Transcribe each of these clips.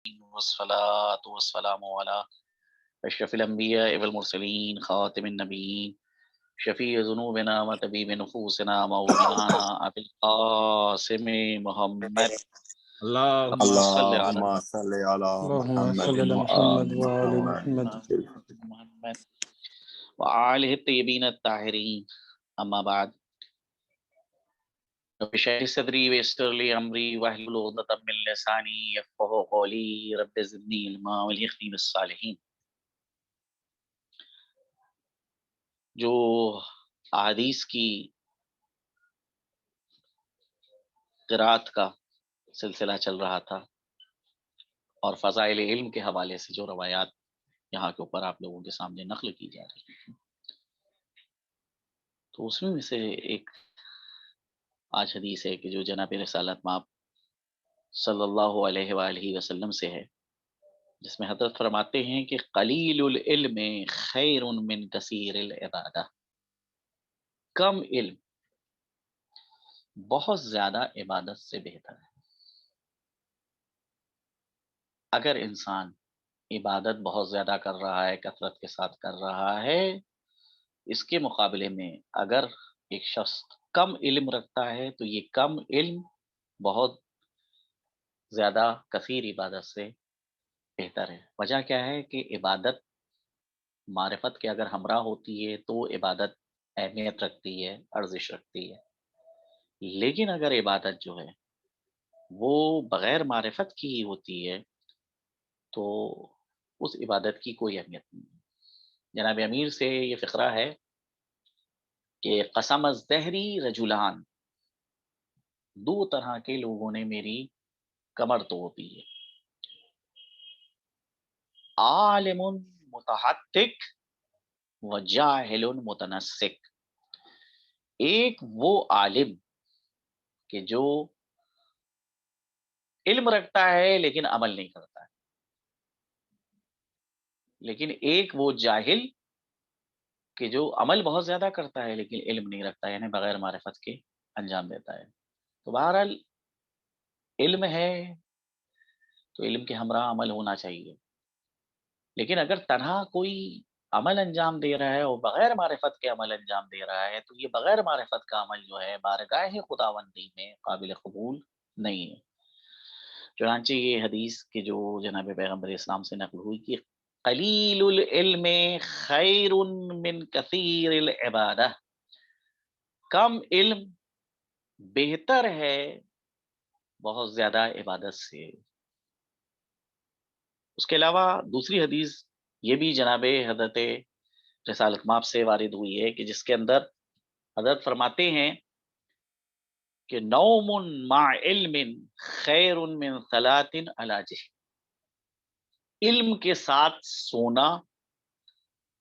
والصلاة والسلام على أشرف الأنبياء والمرسلين خاتم النبيين شفيع ذنوبنا وطبيب نفوسنا مولانا أبي القاسم محمد اللهم اللهم صل على اللهم صل على اللهم محمد صل على وآل محمد محمد وآل محمد محمد محمد وآله الطيبين الطاهرين أما بعد رب اشرح لي صدري ويسر لي أمري واحلل عقدة من لساني يفقهوا قولي رب زدني علما والحقني بالصالحين. جو احادیث کی قرات کا سلسلہ چل رہا تھا اور فضائل علم کے حوالے سے جو روایات یہاں کے اوپر آپ لوگوں کے سامنے نقل کی جا رہی ہیں، تو اس میں سے ایک آج حدیث ہے کہ جو جناب رسالت مآب صلی اللہ علیہ وآلہ وسلم سے ہے، جس میں حضرت فرماتے ہیں کہ قلیل العلم خیر من کثیر العبادہ، کم علم بہت زیادہ عبادت سے بہتر ہے۔ اگر انسان عبادت بہت زیادہ کر رہا ہے، کثرت کے ساتھ کر رہا ہے، اس کے مقابلے میں اگر ایک شخص کم علم رکھتا ہے تو یہ کم علم بہت زیادہ کثیر عبادت سے بہتر ہے۔ وجہ کیا ہے کہ عبادت معرفت کے اگر ہمراہ ہوتی ہے تو عبادت اہمیت رکھتی ہے، ارزش رکھتی ہے، لیکن اگر عبادت جو ہے وہ بغیر معرفت کی ہی ہوتی ہے تو اس عبادت کی کوئی اہمیت نہیں ہے۔ جناب امیر سے یہ فقرہ ہے کہ قسم الزہری رجلان، دو طرح کے لوگوں نے میری کمر توڑ دی ہے، عالم متحقق و جاہل متنسک۔ ایک وہ عالم کہ جو علم رکھتا ہے لیکن عمل نہیں کرتا ہے، لیکن ایک وہ جاہل کہ جو عمل بہت زیادہ کرتا ہے لیکن علم نہیں رکھتا، یعنی بغیر معرفت کے انجام دیتا ہے۔ تو بہرحال علم ہے تو علم کے ہمراہ عمل ہونا چاہیے، لیکن اگر تنہا کوئی عمل انجام دے رہا ہے اور بغیر معرفت کے عمل انجام دے رہا ہے تو یہ بغیر معرفت کا عمل جو ہے بارگاہ خداوندی میں قابل قبول نہیں ہے۔ چنانچہ یہ حدیث کے جو جناب پیغمبر اسلام سے نقل ہوئی کہ قلیل العلم خیر من کثیر العبادہ، کم علم بہتر ہے بہت زیادہ عبادت سے۔ اس کے علاوہ دوسری حدیث یہ بھی جناب حضرت رسالت مآب سے وارد ہوئی ہے کہ جس کے اندر حضرت فرماتے ہیں کہ نوم مع علم خیر من صلاۃ علی جہل، علم کے ساتھ سونا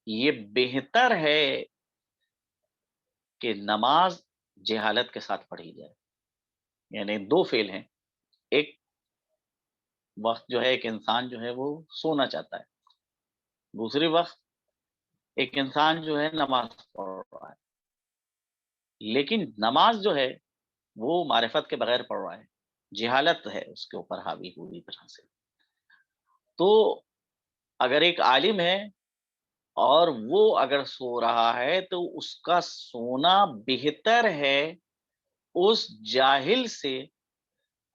یہ بہتر ہے کہ نماز جہالت کے ساتھ پڑھی جائے۔ یعنی دو فعل ہیں، ایک وقت جو ہے ایک انسان جو ہے وہ سونا چاہتا ہے، دوسری وقت ایک انسان جو ہے نماز پڑھ رہا ہے، لیکن نماز جو ہے وہ معرفت کے بغیر پڑھ رہا ہے، جہالت ہے اس کے اوپر حاوی پوری طرح سے۔ تو اگر ایک عالم ہے اور وہ اگر سو رہا ہے تو اس کا سونا بہتر ہے اس جاہل سے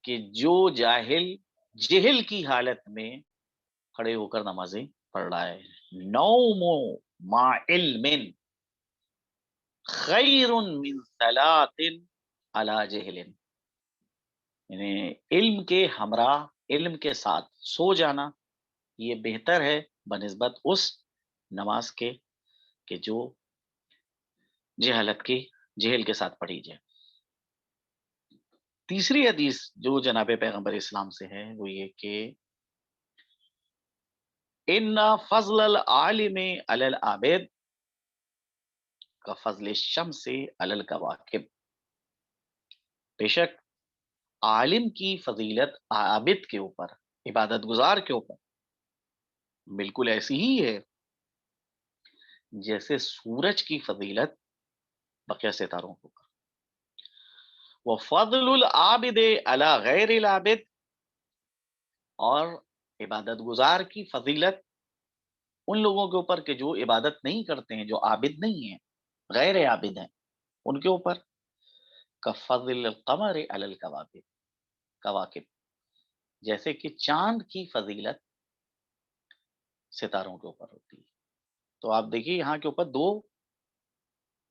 کہ جو جاہل جہل کی حالت میں کھڑے ہو کر نمازیں پڑھ رہا ہے۔ نوم مع علم خیر من صلاۃ علی جہل، یعنی علم کے ہمراہ، علم کے ساتھ سو جانا یہ بہتر ہے بنسبت اس نماز کے کہ جو جہالت کی جہل کے ساتھ پڑھی جائے۔ تیسری حدیث جو جناب پیغمبر اسلام سے ہے وہ یہ کہ ان فضل العالم علی العابد کا فضل الشمس علی الکواکب، بے شک عالم کی فضیلت عابد کے اوپر، عبادت گزار کے اوپر بالکل ایسی ہی ہے جیسے سورج کی فضیلت بقیہ ستاروں کے اوپر۔ وفضل العابد علی غیر العابد، اور عبادت گزار کی فضیلت ان لوگوں کے اوپر کہ جو عبادت نہیں کرتے ہیں، جو عابد نہیں ہیں، غیر عابد ہیں، ان کے اوپر کفضل القمر علی الکواکب، کواکب، جیسے کہ چاند کی فضیلت ستاروں کے اوپر ہوتی ہے۔ تو آپ دیکھیے یہاں کے اوپر دو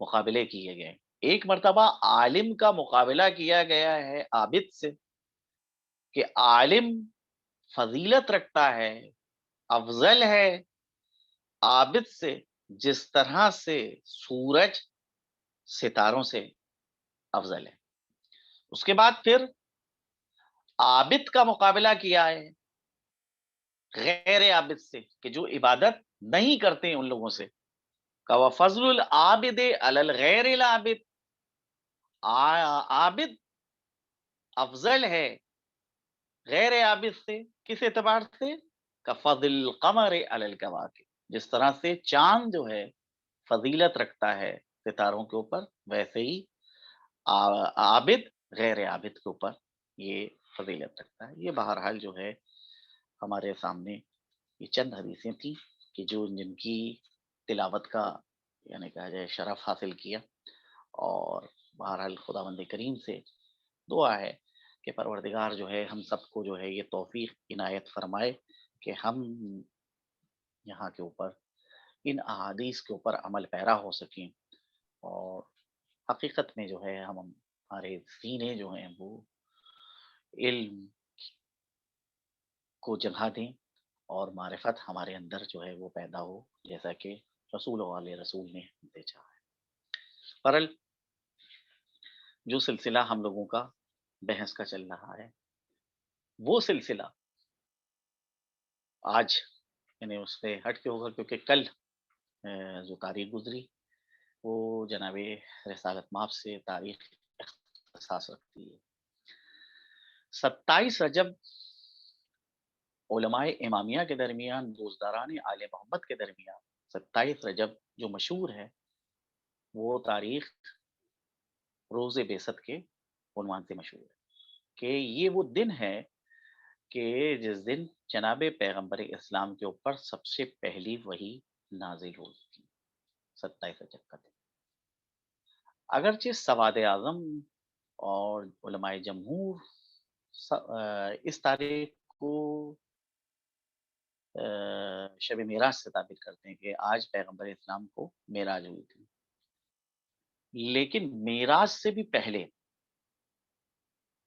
مقابلے کیے گئے، ایک مرتبہ عالم کا مقابلہ کیا گیا ہے عابد سے، کہ عالم فضیلت رکھتا ہے، افضل ہے عابد سے، جس طرح سے سورج ستاروں سے افضل ہے۔ اس کے بعد پھر عابد کا مقابلہ کیا ہے غیر عابد سے، کہ جو عبادت نہیں کرتے ہیں ان لوگوں سے، کہ وَفَضْلُ الْعَابِدِ عَلَى الْغَيْرِ الْعَابِدِ، عابد افضل ہے غیر عابد سے، کس اعتبار سے؟ کفضل القمر علی الکواکب، جس طرح سے چاند جو ہے فضیلت رکھتا ہے ستاروں کے اوپر، ویسے ہی عابد غیر عابد کے اوپر یہ فضیلت رکھتا ہے۔ یہ بہرحال جو ہے ہمارے سامنے یہ چند حدیثیں تھیں کہ جو جن کی تلاوت کا یعنی کہا جائے شرف حاصل کیا، اور بہرحال خداوند کریم سے دعا ہے کہ پروردگار جو ہے ہم سب کو جو ہے یہ توفیق عنایت فرمائے کہ ہم یہاں کے اوپر ان احادیث کے اوپر عمل پیرا ہو سکیں، اور حقیقت میں جو ہے ہمارے سینے جو ہیں وہ علم کو جگہ دیں، اور معرفت ہمارے اندر جو ہے وہ پیدا ہو، جیسا کہ رسول والے رسول نے ہمیں چاہا ہے۔ برحال جو سلسلہ ہم لوگوں کا بحث کا چل رہا ہے، وہ سلسلہ آج یعنی اس سے ہٹ کے ہوگا، کیونکہ کل جو تاریخ گزری وہ جناب رسالت مآب سے تاریخ اختصاص رکھتی ہے۔ 27 رجب علماء امامیہ کے درمیان، دوستداران آل محمد کے درمیان 27 رجب جو مشہور ہے، وہ تاریخ روز بعثت کے عنوان سے مشہور ہے، کہ یہ وہ دن ہے کہ جس دن جناب پیغمبر اسلام کے اوپر سب سے پہلی وحی نازل ہوئی تھی، 27 رجب کا دن۔ اگرچہ سواد اعظم اور علماء جمہور اس تاریخ کو شب معراج سے تعبیر کرتے ہیں کہ آج پیغمبر اسلام کو معراج ہوئی تھی، لیکن معراج سے بھی پہلے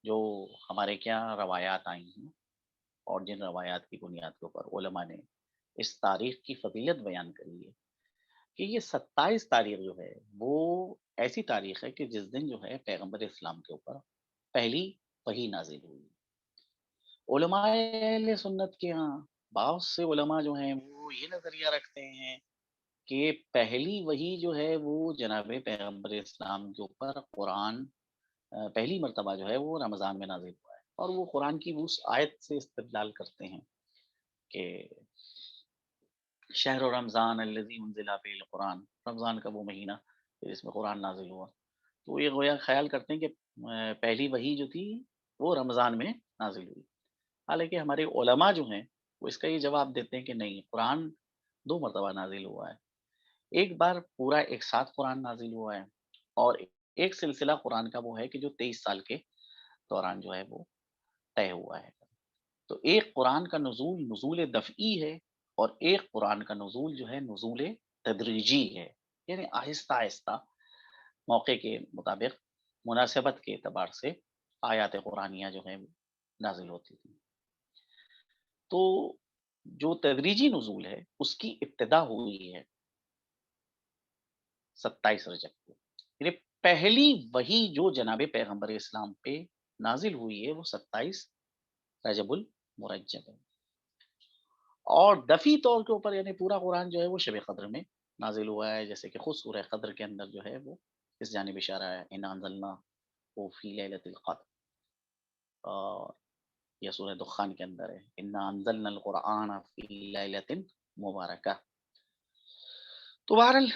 جو ہمارے کیا روایات آئی ہیں، اور جن روایات کی بنیاد کے اوپر علماء نے اس تاریخ کی فضیلت بیان کری ہے، کہ یہ 27 تاریخ جو ہے وہ ایسی تاریخ ہے کہ جس دن جو ہے پیغمبر اسلام کے اوپر پہلی وحی نازل ہوئی۔ علماء اہل سنت کے ہاں بہت سے علماء جو ہیں وہ یہ نظریہ رکھتے ہیں کہ پہلی وحی جو ہے وہ جناب پیغمبر اسلام کے اوپر قرآن پہلی مرتبہ جو ہے وہ رمضان میں نازل ہوا ہے، اور وہ قرآن کی اس آیت سے استدلال کرتے ہیں کہ شہر رمضان الذی انزل فیہ القرآن، رمضان کا وہ مہینہ جس میں قرآن نازل ہوا، تو یہ گویا خیال کرتے ہیں کہ پہلی وحی جو تھی وہ رمضان میں نازل ہوئی۔ حالانکہ ہمارے علماء جو ہیں وہ اس کا یہ جواب دیتے ہیں کہ نہیں، قرآن دو مرتبہ نازل ہوا ہے، ایک بار پورا ایک ساتھ قرآن نازل ہوا ہے، اور ایک سلسلہ قرآن کا وہ ہے کہ جو 23 سال کے دوران جو ہے وہ طے ہوا ہے۔ تو ایک قرآن کا نزول نزول دفعی ہے، اور ایک قرآن کا نزول جو ہے نزول تدریجی ہے، یعنی آہستہ آہستہ موقع کے مطابق مناسبت کے اعتبار سے آیات قرآنیہ جو ہیں نازل ہوتی تھی۔ تو جو تدریجی نزول ہے اس کی ابتدا ہوئی ہے 27 رجب کو، یعنی پہلی وحی جو جناب پیغمبر اسلام پہ نازل ہوئی ہے وہ 27 رجب المرجب ہے، اور دفعی طور کے اوپر یعنی پورا قرآن جو ہے وہ شب قدر میں نازل ہوا ہے، جیسے کہ خود سورہ قدر کے اندر جو ہے وہ اس جانب اشارہ ہے، انا انزلناہ فی لیلۃ القدر، اور یہ سورہ دخان کے اندر ہے، انا انزلنا القرآن فی لیلۃ مبارکہ۔ تو بہرحال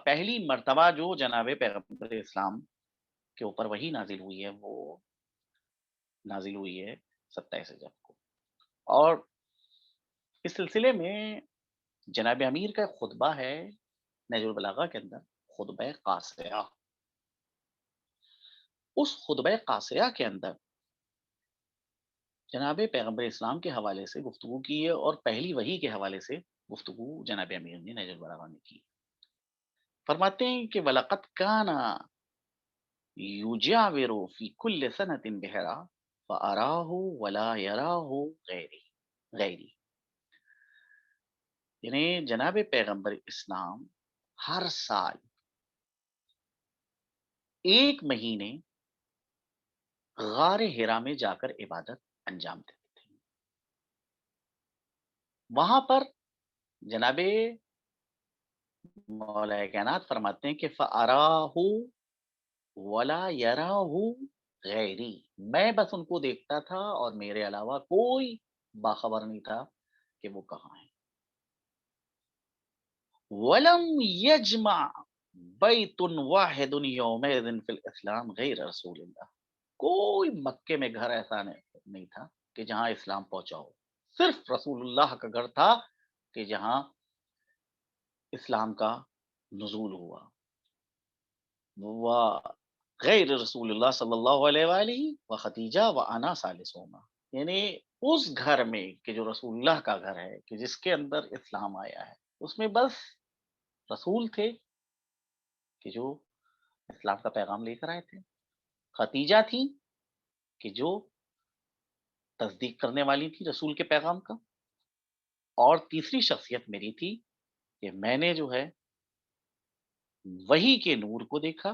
پہلی مرتبہ جو جناب پیغمبر اسلام کے اوپر وہی نازل ہوئی ہے وہ نازل ہوئی ہے 27 رجب کو۔ اور اس سلسلے میں جناب امیر کا ایک خطبہ ہے نہج البلاغہ کے اندر، خطبہ قاصرہ۔ اس خطبہ قاصرہ کے اندر جناب پیغمبر اسلام کے حوالے سے گفتگو کی ہے، اور پہلی وحی کے حوالے سے گفتگو جناب امیر نے نہج البلاغہ میں کی۔ فرماتے ہیں کہ وَلَقَدْ كَانَ يُجَاوِرُ فِي كُلِّ سَنَةٍ بِحِرَا فَأَرَاهُ وَلَا يَرَاهُ غَيْرِي۔ یعنی جناب پیغمبر اسلام ہر سال ایک مہینے غار ہرا میں جا کر عبادت انجام دیتے تھے۔ وہاں پر جناب مولا کائنات فرماتے ہیں کہ فَأَرَاهُ وَلَا يَرَاهُ غَيْرِي، میں بس ان کو دیکھتا تھا اور میرے علاوہ کوئی باخبر نہیں تھا کہ وہ کہاں ہیں۔ وَلَمْ يَجْمَعْ بَيْتٌ وَاحِدٌ يَوْمَئِذٍ فِي الْإِسْلَامِ غَيْرَ رسول اللہ، کوئی مکے میں گھر ایسا نہیں تھا کہ جہاں اسلام پہنچا ہو، صرف رسول اللہ کا گھر تھا کہ جہاں اسلام کا نزول ہوا۔ غیر رسول اللہ صلی اللہ علیہ وآلہ و خدیجہ و انا ثالثہما، یعنی اس گھر میں کہ جو رسول اللہ کا گھر ہے، کہ جس کے اندر اسلام آیا ہے، اس میں بس رسول تھے کہ جو اسلام کا پیغام لے کر آئے تھے، خدیجہ تھی کہ جو تصدیق کرنے والی تھی رسول کے پیغام کا، اور تیسری شخصیت میری تھی کہ میں نے جو ہے وحی کے نور کو دیکھا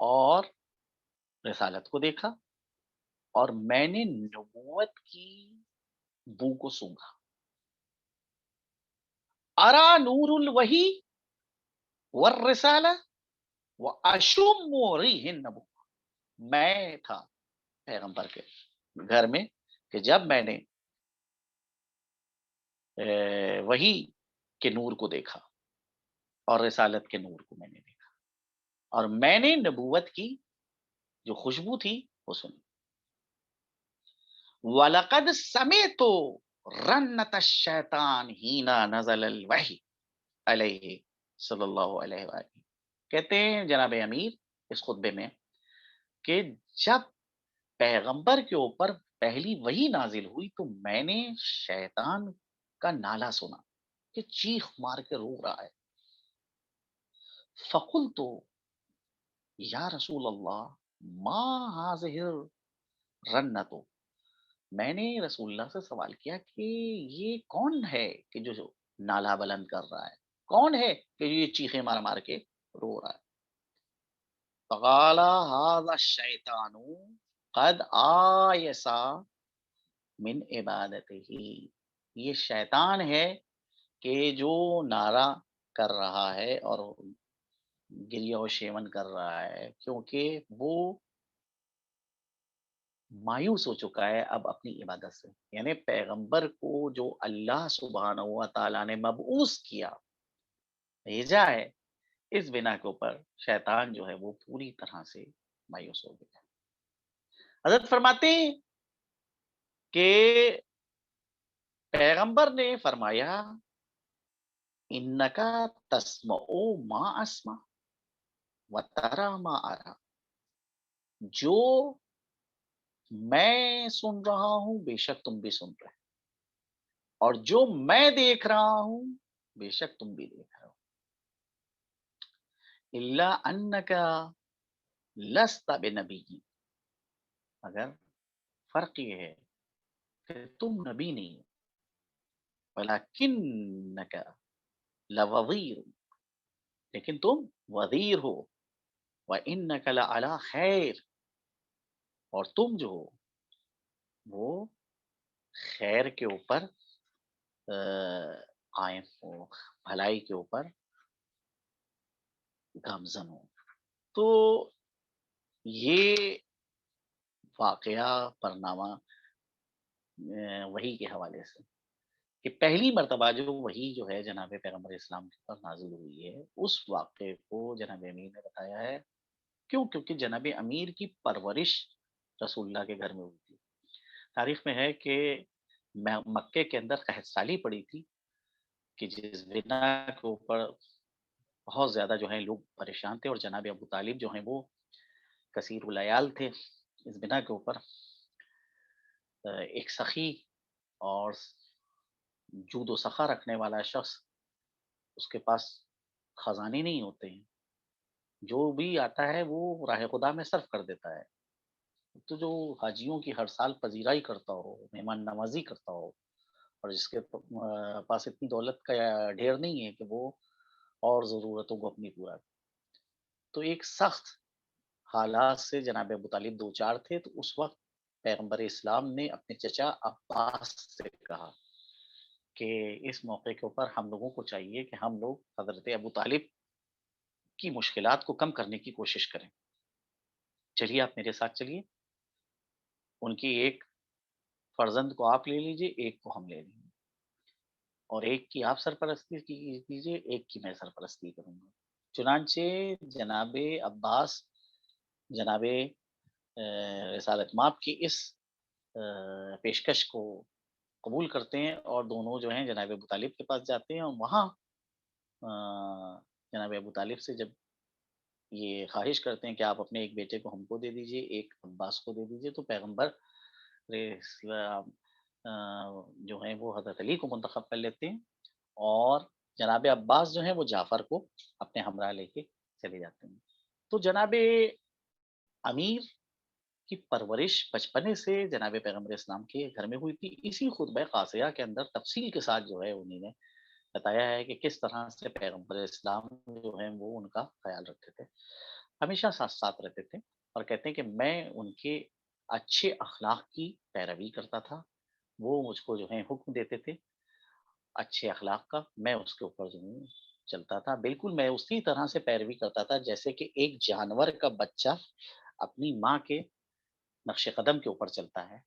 اور رسالت کو دیکھا، اور میں نے نبوت کی بو کو سونگھا۔ ارا نور الوحی والرسالہ واشم ریح النبوہ، میں تھا پیغمبر کے گھر میں کہ جب میں نے وحی کے نور کو دیکھا اور رسالت کے نور کو میں نے دیکھا، اور میں نے نبوت کی جو خوشبو تھی وہ سنی۔ وَلَقَدْ سَمِعْتُ رَنَّةَ الشَّيْطَانِ حِینَ نَزَلَ الْوَحْیُ علیہ صلی اللہ علیہ وآلہ۔ کہتے ہیں جناب امیر اس خطبے میں کہ جب پیغمبر کے اوپر پہلی وحی نازل ہوئی تو میں نے شیطان کا نالا سنا کہ چیخ مار کے رو رہا ہے۔ فقلت یا رسول اللہ ما هذه الرنۃ، میں نے رسول اللہ سے سوال کیا کہ یہ کون ہے کہ جو نالا بلند کر رہا ہے، کون ہے کہ یہ چیخیں مار مار کے رو رہا ہے؟ فقال هذا الشیطان قد آیس من عبادته، یہ شیطان ہے کہ جو نعرہ کر رہا ہے اور گریہ و شیون کر رہا ہے، کیونکہ وہ مایوس ہو چکا ہے اب اپنی عبادت سے۔ یعنی پیغمبر کو جو اللہ سبحانہ و تعالیٰ نے مبعوث کیا، بھیجا ہے، اس بنا کے اوپر شیطان جو ہے وہ پوری طرح سے مایوس ہو گیا۔ حضرت فرماتے ہیں کہ پیغمبر نے فرمایا انکا تسمع ما اسمع وترى ما ارى، جو میں سن رہا ہوں بے شک تم بھی سن رہے، اور جو میں دیکھ رہا ہوں بے شک تم بھی دیکھ رہے ہو۔ الا انک لست بنبی، مگر فرق یہ ہے کہ تم نبی نہیں ہو، ولکنک لوزیر، لیکن تم وزیر ہو، وانک لعلی خیر، اور تم جو ہو وہ خیر کے اوپر قائم ہو، بھلائی کے اوپر گامزن ہو۔ تو یہ واقعہ پرنامہ وحی کے حوالے سے کہ پہلی مرتبہ جو وحی جو ہے جناب پیغمبر اسلام کے اوپر نازل ہوئی ہے، اس واقعے کو جناب امیر نے بتایا ہے۔ کیوں؟ کیونکہ جناب امیر کی پرورش رسول اللہ کے گھر میں ہوئی تھی۔ تاریخ میں ہے کہ مکے کے اندر قحط سالی پڑی تھی کہ جس بنا کے اوپر بہت زیادہ جو ہے لوگ پریشان تھے، اور جناب ابو طالب جو ہیں وہ کثیر العیال تھے۔ اس بنا کے اوپر ایک سخی اور جود و سخا رکھنے والا شخص، اس کے پاس خزانے نہیں ہوتے ہیں، جو بھی آتا ہے وہ راہ خدا میں صرف کر دیتا ہے۔ تو جو حاجیوں کی ہر سال پذیرائی کرتا ہو، مہمان نوازی کرتا ہو، اور جس کے پاس اتنی دولت کا ڈھیر نہیں ہے کہ وہ اور ضرورتوں کو اپنی پورا کرے، تو ایک سخت حالات سے جناب ابو طالب دوچار تھے، تو اس وقت پیغمبر اسلام نے اپنے چچا عباس سے کہا کہ اس موقع کے اوپر ہم لوگوں کو چاہیے کہ ہم لوگ حضرت ابو طالب کی مشکلات کو کم کرنے کی کوشش کریں۔ چلیے آپ میرے ساتھ چلیے، ان کی ایک فرزند کو آپ لے لیجئے، ایک کو ہم لے لیں گے، اور ایک کی آپ سرپرستی کیجیے، ایک کی میں سرپرستی کروں گا۔ چنانچہ جناب عباس جناب رسالت مآب کی اس پیشکش کو قبول کرتے ہیں، اور دونوں جو ہیں جناب ابو طالب کے پاس جاتے ہیں، اور وہاں آ، جناب ابو طالب سے جب یہ خواہش کرتے ہیں کہ آپ اپنے ایک بیٹے کو ہم کو دے دیجئے، ایک عباس کو دے دیجئے، تو پیغمبر علیہ السلام جو ہیں وہ حضرت علی کو منتخب کر لیتے ہیں، اور جناب عباس جو ہیں وہ جعفر کو اپنے ہمراہ لے کے چلے جاتے ہیں۔ تو جناب امیر کی پرورش بچپنے سے جناب پیغمبر اسلام کے گھر میں ہوئی تھی۔ اسی خطبہ قاصیہ کے اندر تفصیل کے ساتھ جو ہے انہوں نے بتایا ہے کہ کس طرح سے پیغمبر اسلام جو ہیں وہ ان کا خیال رکھتے تھے، ہمیشہ ساتھ ساتھ رہتے تھے، اور کہتے ہیں کہ میں ان کے اچھے اخلاق کی پیروی کرتا تھا، وہ مجھ کو جو ہے حکم دیتے تھے اچھے اخلاق کا، میں اس کے اوپر جو ہوں چلتا تھا، بالکل میں اسی طرح سے پیروی کرتا تھا جیسے کہ ایک جانور کا بچہ اپنی ماں کے نقش قدم کے اوپر چلتا ہے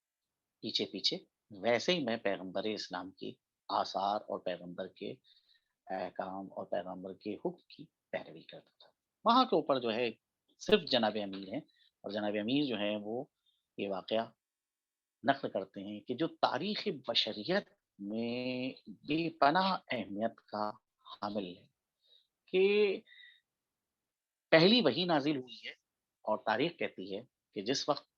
پیچھے پیچھے، ویسے ہی میں پیغمبر اسلام کی آثار اور پیغمبر کے احکام اور پیغمبر کے حکم کی پیروی کرتا تھا۔ وہاں کے اوپر جو ہے صرف جناب امیر ہیں، اور جناب امیر جو ہیں وہ یہ واقعہ نقل کرتے ہیں کہ جو تاریخ بشریت میں بے پناہ اہمیت کا حامل ہے، کہ پہلی وحی نازل ہوئی ہے، اور تاریخ کہتی ہے کہ جس وقت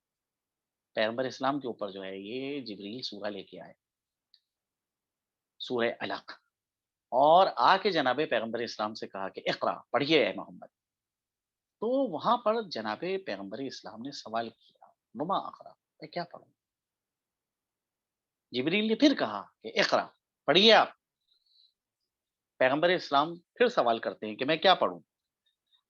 پیغمبر اسلام کے اوپر جو ہے یہ جبریل سورہ لے کے آئے، سورہ علق، اور آ کے جناب پیغمبر اسلام سے کہا کہ اقرا پڑھیے اے محمد، تو وہاں پر جناب پیغمبر اسلام نے سوال کیا نما اقرا، میں کیا پڑھوں؟ جبریل نے پھر کہا کہ اقرا پڑھیے آپ، پیغمبر اسلام پھر سوال کرتے ہیں کہ میں کیا پڑھوں؟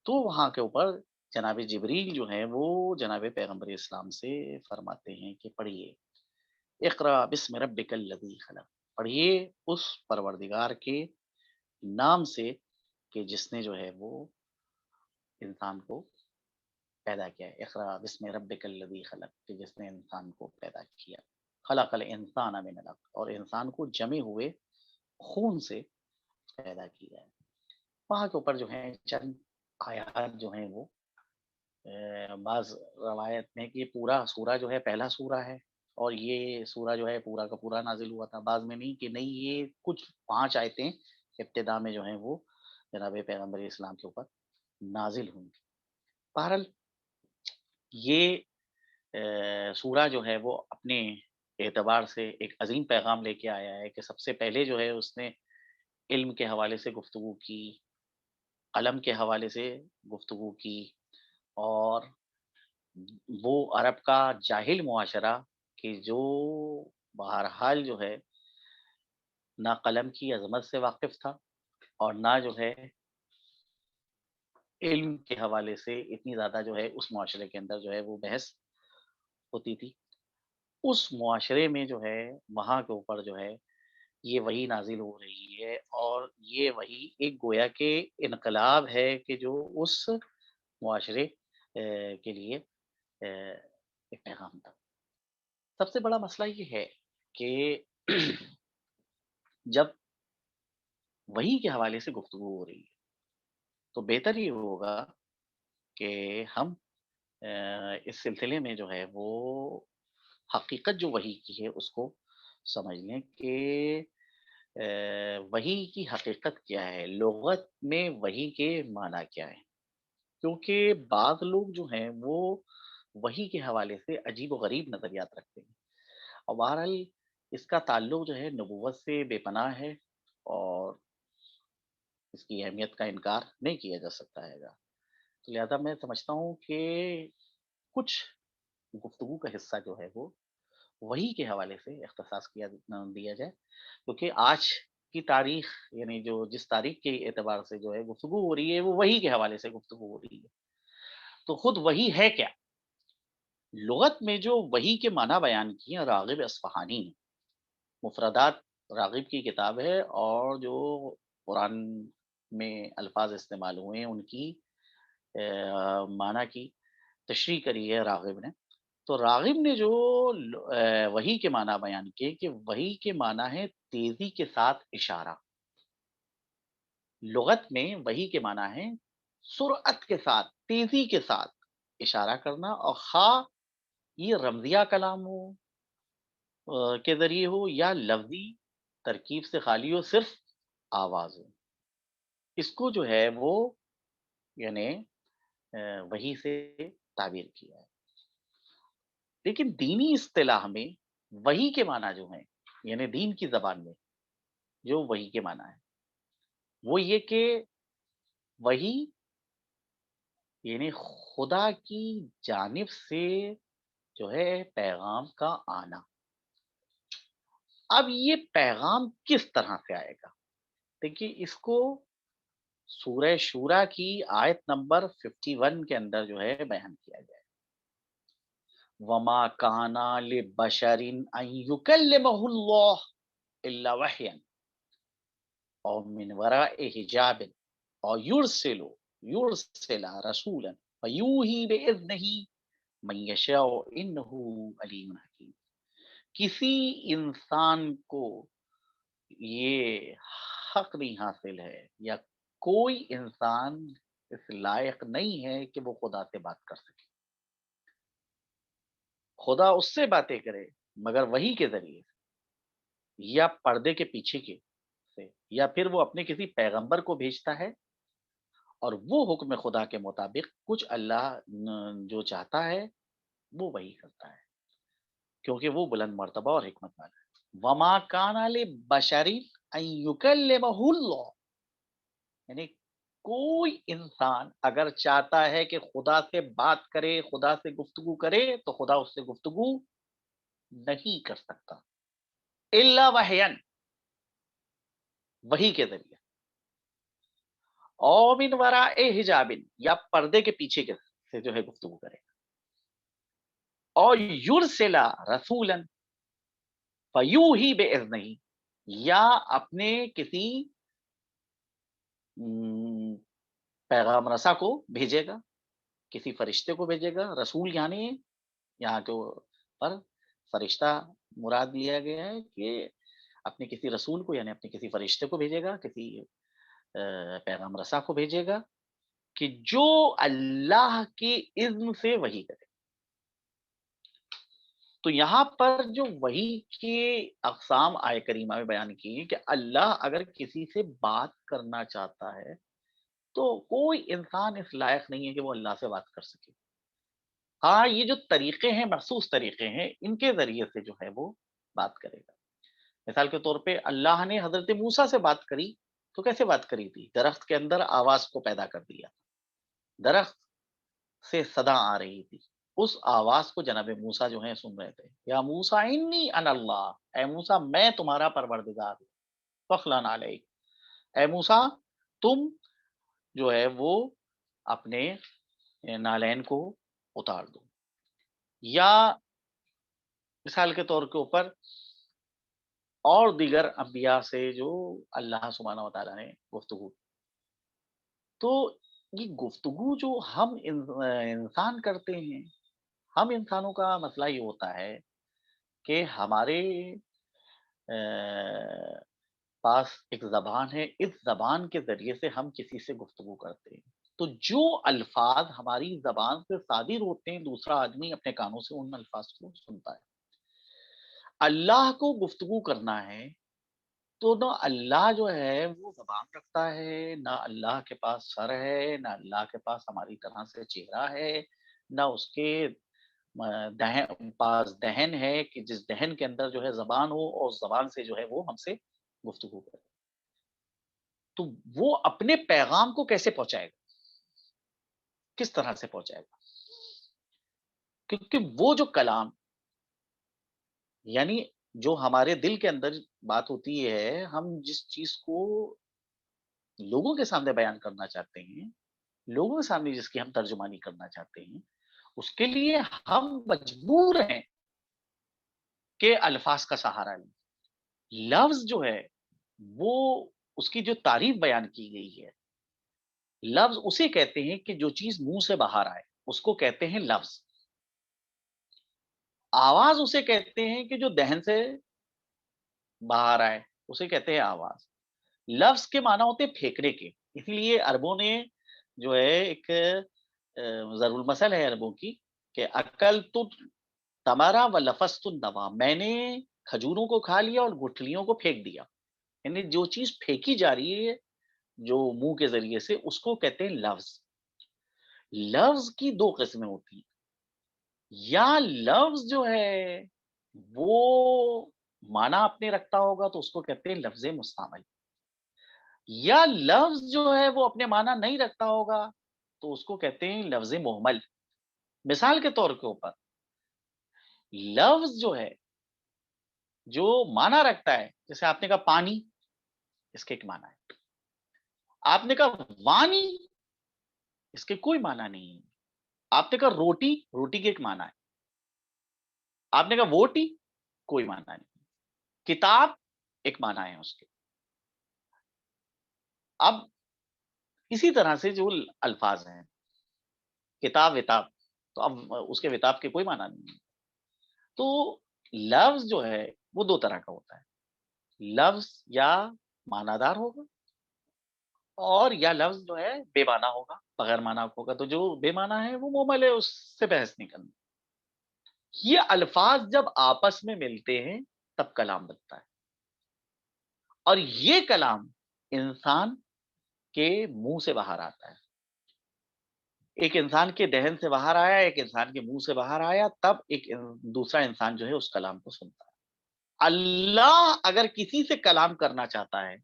تو وہاں کے اوپر جناب جبریل جو ہیں وہ جناب پیغمبر اسلام سے فرماتے ہیں کہ پڑھیے اقرا بسم ربک الذی خلق، پڑھیے اس پروردگار کے نام سے کہ جس نے جو ہے وہ انسان کو پیدا کیا ہے، اقرا بسم ربک الذی خلق، کہ جس نے انسان کو پیدا کیا، خلق الانسان من علق، اور انسان کو جمے ہوئے خون سے پیدا کیا ہے۔ وہاں کے اوپر جو ہے چند آیات جو ہیں وہ بعض روایت میں کہ یہ پورا سورہ جو ہے پہلا سورہ ہے، اور یہ سورہ جو ہے پورا کا پورا نازل ہوا تھا، بعض میں نہیں کہ نہیں یہ کچھ 5 آیتیں ابتدا میں جو ہیں وہ جناب پیغمبر اسلام کے اوپر نازل ہوئی۔ بہرحال یہ سورہ جو ہے وہ اپنے اعتبار سے ایک عظیم پیغام لے کے آیا ہے کہ سب سے پہلے جو ہے اس نے علم کے حوالے سے گفتگو کی، قلم کے حوالے سے گفتگو کی، اور وہ عرب کا جاہل معاشرہ کہ جو بہرحال جو ہے نہ قلم کی عظمت سے واقف تھا، اور نہ جو ہے علم کے حوالے سے اتنی زیادہ جو ہے اس معاشرے کے اندر جو ہے وہ بحث ہوتی تھی، اس معاشرے میں جو ہے وہاں کے اوپر جو ہے یہ وحی نازل ہو رہی ہے، اور یہ وحی ایک گویا کے انقلاب ہے کہ جو اس معاشرے کے لیے ایک پیغام تھا۔ سب سے بڑا مسئلہ یہ ہے کہ جب وحی کے حوالے سے گفتگو ہو رہی ہے تو بہتر یہ ہوگا کہ ہم اس سلسلے میں جو ہے وہ حقیقت جو وحی کی ہے اس کو سمجھ لیں کہ وحی کی حقیقت کیا ہے، لغت میں وحی کے معنی کیا ہے؟ کیونکہ بعض لوگ جو ہیں وہ وحی کے حوالے سے عجیب و غریب نظریات رکھتے ہیں، اور بہرحال اس کا تعلق جو ہے نبوت سے بے پناہ ہے، اور اس کی اہمیت کا انکار نہیں کیا جا سکتا ہے گا۔ تو لہذا میں سمجھتا ہوں کہ کچھ گفتگو کا حصہ جو ہے وہ وحی کے حوالے سے اختصاص دیا جائے، کیونکہ آج کی تاریخ، یعنی جو جس تاریخ کے اعتبار سے جو ہے گفتگو ہو رہی ہے وہ وحی کے حوالے سے گفتگو ہو رہی ہے۔ تو خود وحی ہے کیا؟ لغت میں جو وحی کے معنی بیان کیے ہیں راغب اصفہانی نے، مفردات راغب کی کتاب ہے، اور جو قرآن میں الفاظ استعمال ہوئے ہیں ان کی معنی کی تشریح کری ہے راغب نے۔ تو راغب نے جو وحی کے معنی بیان کیے کہ وحی کے معنی ہے تیزی کے ساتھ اشارہ۔ لغت میں وحی کے معنی ہے سرعت کے ساتھ، تیزی کے ساتھ اشارہ کرنا، اور خواہ یہ رمزیہ کلام ہو کے ذریعے ہو یا لفظی ترکیب سے خالی ہو، صرف آواز ہو، اس کو جو ہے وہ یعنی وحی سے تعبیر کیا ہے۔ لیکن دینی اصطلاح میں وحی کے معنی جو ہیں، یعنی دین کی زبان میں جو وحی کے معنی ہے وہ یہ کہ وحی یعنی خدا کی جانب سے جو ہے پیغام کا آنا۔ اب یہ پیغام کس طرح سے آئے گا؟ دیکھیے اس کو سورہ شورا کی آیت نمبر 51 کے اندر جو ہے بیان کیا گیا ہے۔ وما کانا لبشر ان یکلمہ اللہ الا وحیا او من وراء حجاب او یرسل رسولا فیوحی باذنہ من یشاء انہ علیم حکیم۔ کسی انسان کو یہ حق نہیں حاصل ہے، یا کوئی انسان اس لائق نہیں ہے کہ وہ خدا سے بات کر سکے۔ خدا اس سے باتیں کرے مگر وحی کے ذریعے سے، یا پردے کے پیچھے کے سے، یا پھر وہ اپنے کسی پیغمبر کو بھیجتا ہے، اور وہ حکم خدا کے مطابق کچھ اللہ جو چاہتا ہے وہ وہی کرتا ہے، کیونکہ وہ بلند مرتبہ اور حکمت والا ہے۔ وما کان لبشر ان یکلمہ اللہ، یعنی کوئی انسان اگر چاہتا ہے کہ خدا سے بات کرے، خدا سے گفتگو کرے، تو خدا اس سے گفتگو نہیں کر سکتا الا وحین، وحی کے ذریعے، او من وراء حجاب، یا پردے کے پیچھے کے سے جو ہے گفتگو کرے، اور یرسل رسولا فیوحی باذنہ، یا اپنے کسی م، پیغام رسا کو بھیجے گا، کسی فرشتے کو بھیجے گا۔ رسول یعنی یہاں کے پر فرشتہ مراد لیا گیا ہے کہ اپنے کسی رسول کو، یعنی اپنے کسی فرشتے کو بھیجے گا، کسی پیغام رسا کو بھیجے گا کہ جو اللہ کے اذن سے وحی کرے۔ تو یہاں پر جو وحی کے اقسام آئے کریمہ میں بیان کی ہیں کہ اللہ اگر کسی سے بات کرنا چاہتا ہے تو کوئی انسان اس لائق نہیں ہے کہ وہ اللہ سے بات کر سکے۔ ہاں، یہ جو طریقے ہیں، مخصوص طریقے ہیں، ان کے ذریعے سے جو ہے وہ بات کرے گا۔ مثال کے طور پہ اللہ نے حضرت موسیٰ سے بات کری، تو کیسے بات کری تھی؟ درخت کے اندر آواز کو پیدا کر دیا، درخت سے صدا آ رہی تھی، اس آواز کو جناب موسیٰ جو ہیں سن رہے تھے۔ یا موسیٰ انی انا اللہ، اے موسیٰ میں تمہارا پروردگار ہوں، فخلاً علیک، اے موسیٰ تم جو ہے وہ اپنے نالین کو اتار دو۔ یا مثال کے طور کے اوپر اور دیگر انبیاء سے جو اللہ سبحانہ و تعالیٰ نے گفتگو، تو یہ گفتگو جو ہم انسان کرتے ہیں، ہم انسانوں کا مسئلہ یہ ہوتا ہے کہ ہمارے پاس ایک زبان ہے، اس زبان کے ذریعے سے ہم کسی سے گفتگو کرتے ہیں، تو جو الفاظ ہماری زبان سے صادر ہوتے ہیں دوسرا آدمی اپنے کانوں سے ان الفاظ کو سنتا ہے۔ اللہ کو گفتگو کرنا ہے تو نہ اللہ جو ہے وہ زبان رکھتا ہے، نہ اللہ کے پاس سر ہے، نہ اللہ کے پاس ہماری طرح سے چہرہ ہے، نہ اس کے پاس دہن ہے کہ جس دہن کے اندر جو ہے زبان ہو اور اس زبان سے جو ہے وہ ہم سے گفتگو کرے۔ تو وہ اپنے پیغام کو کیسے پہنچائے گا؟ کس طرح سے پہنچائے گا؟ کیونکہ وہ جو کلام یعنی جو ہمارے دل کے اندر بات ہوتی ہے، ہم جس چیز کو لوگوں کے سامنے بیان کرنا چاہتے ہیں، لوگوں کے سامنے جس کی ہم ترجمانی کرنا چاہتے ہیں، اس کے لیے ہم مجبور ہیں کہ الفاظ کا سہارا لیں۔ لفظ جو ہے وہ اس کی جو تعریف بیان کی گئی ہے، لفظ اسے کہتے ہیں کہ جو چیز منہ سے باہر آئے، اس کو کہتے ہیں لفظ۔ آواز اسے کہتے ہیں کہ جو دہن سے باہر آئے، اسے کہتے ہیں آواز۔ لفظ کے معنی ہوتے ہیں پھینکنے کے، اسی لیے عربوں نے جو ہے ایک ضرب المثل ہے عربوں کی کہ اکلت تمرا و لفظت النوا، میں نے کھجوروں کو کھا لیا اور گٹھلیوں کو پھینک دیا، یعنی جو چیز پھینکی جا رہی ہے جو منہ کے ذریعے سے، اس کو کہتے ہیں لفظ۔ لفظ کی دو قسمیں ہوتی ہیں، یا لفظ جو ہے وہ معنی اپنے رکھتا ہوگا تو اس کو کہتے ہیں لفظ مستعمل، یا لفظ جو ہے وہ اپنے معنی نہیں رکھتا ہوگا تو اس کو کہتے ہیں لفظ مہمل۔ مثال کے طور کے اوپر لفظ جو ہے جو معنی رکھتا ہے، جیسے آپ نے کہا پانی، اس کے ایک معنی ہے، آپ نے کہا وانی، اس کے کوئی معنی نہیں ہے، آپ نے کہا روٹی، روٹی کے ایک معنی ہے، آپ نے کہا ووٹی، کوئی معنی نہیں، کتاب ایک معنی ہے اس کے۔ اب اسی طرح سے جو الفاظ ہیں، کتاب وتاب، تو اب اس کے وتاب کے کوئی معنی نہیں ہے۔ تو لفظ جو ہے وہ دو طرح کا ہوتا ہے، لفظ یا معنی دار ہوگا اور یا لفظ جو ہے بے معنی ہوگا، بغیر معنی ہوگا، تو جو بے معنی ہے وہ مہمل ہے، اس سے بحث نہیں کرنی۔ یہ الفاظ جب آپس میں ملتے ہیں تب کلام بنتا ہے، اور یہ کلام انسان کے منہ سے باہر آتا ہے، ایک انسان کے دہن سے باہر آیا، ایک انسان کے منہ سے باہر آیا، تب ایک دوسرا انسان جو ہے اس کلام کو سنتا ہے۔ اللہ اگر کسی سے کلام کرنا چاہتا ہے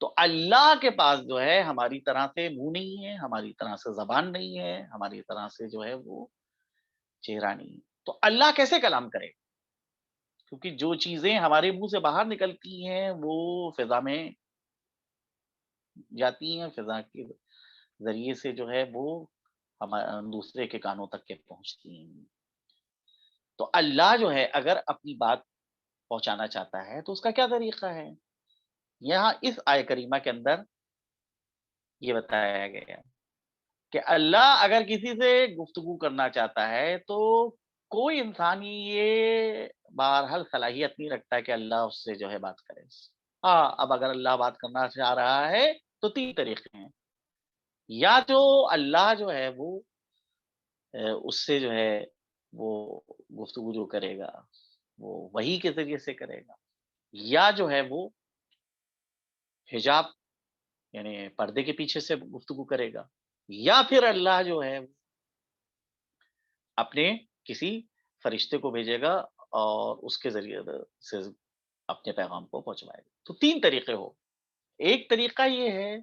تو اللہ کے پاس جو ہے ہماری طرح سے منہ نہیں ہے، ہماری طرح سے زبان نہیں ہے، ہماری طرح سے جو ہے وہ چہرہ نہیں ہے، تو اللہ کیسے کلام کرے؟ کیونکہ جو چیزیں ہمارے منہ سے باہر نکلتی ہیں وہ فضا میں جاتی ہیں، فضا کے ذریعے سے جو ہے وہ ہم دوسرے کے کانوں تک کے پہنچتی ہیں۔ تو اللہ جو ہے اگر اپنی بات پہنچانا چاہتا ہے تو اس کا کیا طریقہ ہے؟ یہاں اس آیہ کریمہ کے اندر یہ بتایا گیا کہ اللہ اگر کسی سے گفتگو کرنا چاہتا ہے تو کوئی انسان یہ بہرحال صلاحیت نہیں رکھتا کہ اللہ اس سے جو ہے بات کرے۔ ہاں، اب اگر اللہ بات کرنا چاہ رہا ہے تو تین طریقے ہیں، یا جو اللہ جو ہے وہ اس سے جو ہے وہ گفتگو جو کرے گا وہ وحی کے ذریعے سے کرے گا، یا جو ہے وہ حجاب یعنی پردے کے پیچھے سے گفتگو کرے گا، یا پھر اللہ جو ہے اپنے کسی فرشتے کو بھیجے گا اور اس کے ذریعے سے اپنے پیغام کو پہنچوائے گا۔ تو تین طریقے ہو، ایک طریقہ یہ ہے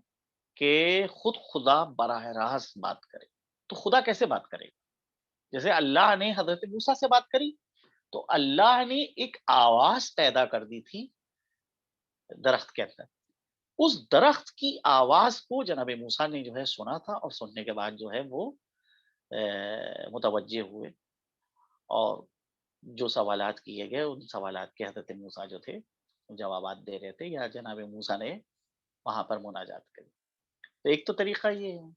کہ خود خدا براہ راست بات کرے۔ تو خدا کیسے بات کرے گا؟ جیسے اللہ نے حضرت موسیٰ سے بات کری تو اللہ نے ایک آواز پیدا کر دی تھی درخت کے اندر، اس درخت کی آواز کو جناب موسیٰ نے جو ہے سنا تھا، اور سننے کے بعد جو ہے وہ متوجہ ہوئے اور جو سوالات کیے گئے ان سوالات کے حضرت موسیٰ جو تھے جوابات دے رہے تھے، یا جناب موسیٰ نے وہاں پر مناجات کری۔ تو ایک تو طریقہ یہ ہے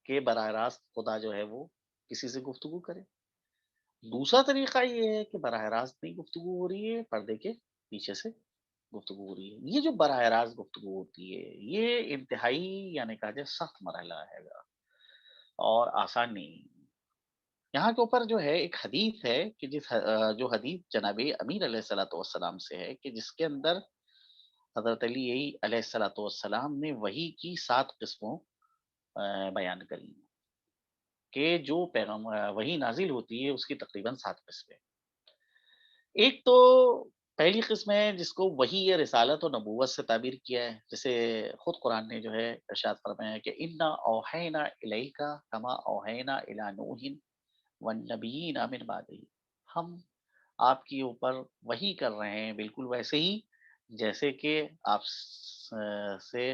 کہ براہ راست خدا جو ہے وہ کسی سے گفتگو کرے، دوسرا طریقہ یہ ہے کہ براہ راست نہیں گفتگو ہو رہی ہے، پردے کے پیچھے سے گفتگو ہو رہی ہے۔ یہ جو براہ راست گفتگو ہوتی ہے یہ انتہائی یعنی کہا جائے سخت مرحلہ ہے گا اور آسان نہیں، یہاں کے اوپر جو ہے ایک حدیث ہے کہ جو حدیث جناب امیر علیہ الصلوۃ والسلام سے ہے کہ جس کے اندر حضرت علی علیہ الصلوۃ والسلام نے وحی کی 7 قسموں بیان کری ہیں کہ جو پیغام وحی نازل ہوتی ہے اس کی تقریباً 7 قسمیں۔ ایک تو پہلی قسم ہے جس کو وحی یا رسالت و نبوت سے تعبیر کیا ہے، جیسے خود قرآن نے جو ہے ارشاد فرمایا ہے کہ انا اوحینا الیکا کما اوحینا الی نوح والنبیین من بعدہ، ہم آپ کے اوپر وحی کر رہے ہیں بالکل ویسے ہی جیسے کہ آپ سے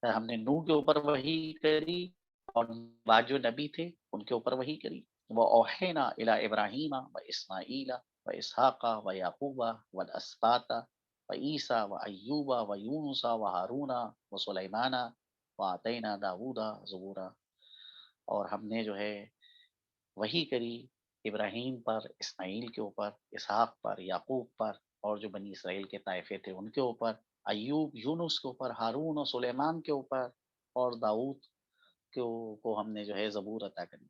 ہم نے نوح کے اوپر وحی کری اور بعد جو نبی تھے ان کے اوپر وحی کری۔ وہ اوحینا الی ابراہیم و اسماعیل و اسحاق و یعقوب و الاسباط و عیسیٰ و ایوب و یونس و ہارون و سلیمان و آتینا داود زبورا، اور ہم نے جو ہے وحی کری ابراہیم پر، اسماعیل کے اوپر، اسحاق پر، یعقوب پر، اور جو بنی اسرائیل کے طائفے تھے ان کے اوپر، ایوب، یونس کے اوپر، ہارون اور سلیمان کے اوپر، اور داؤد کو ہم نے جو ہے زبور عطا کری۔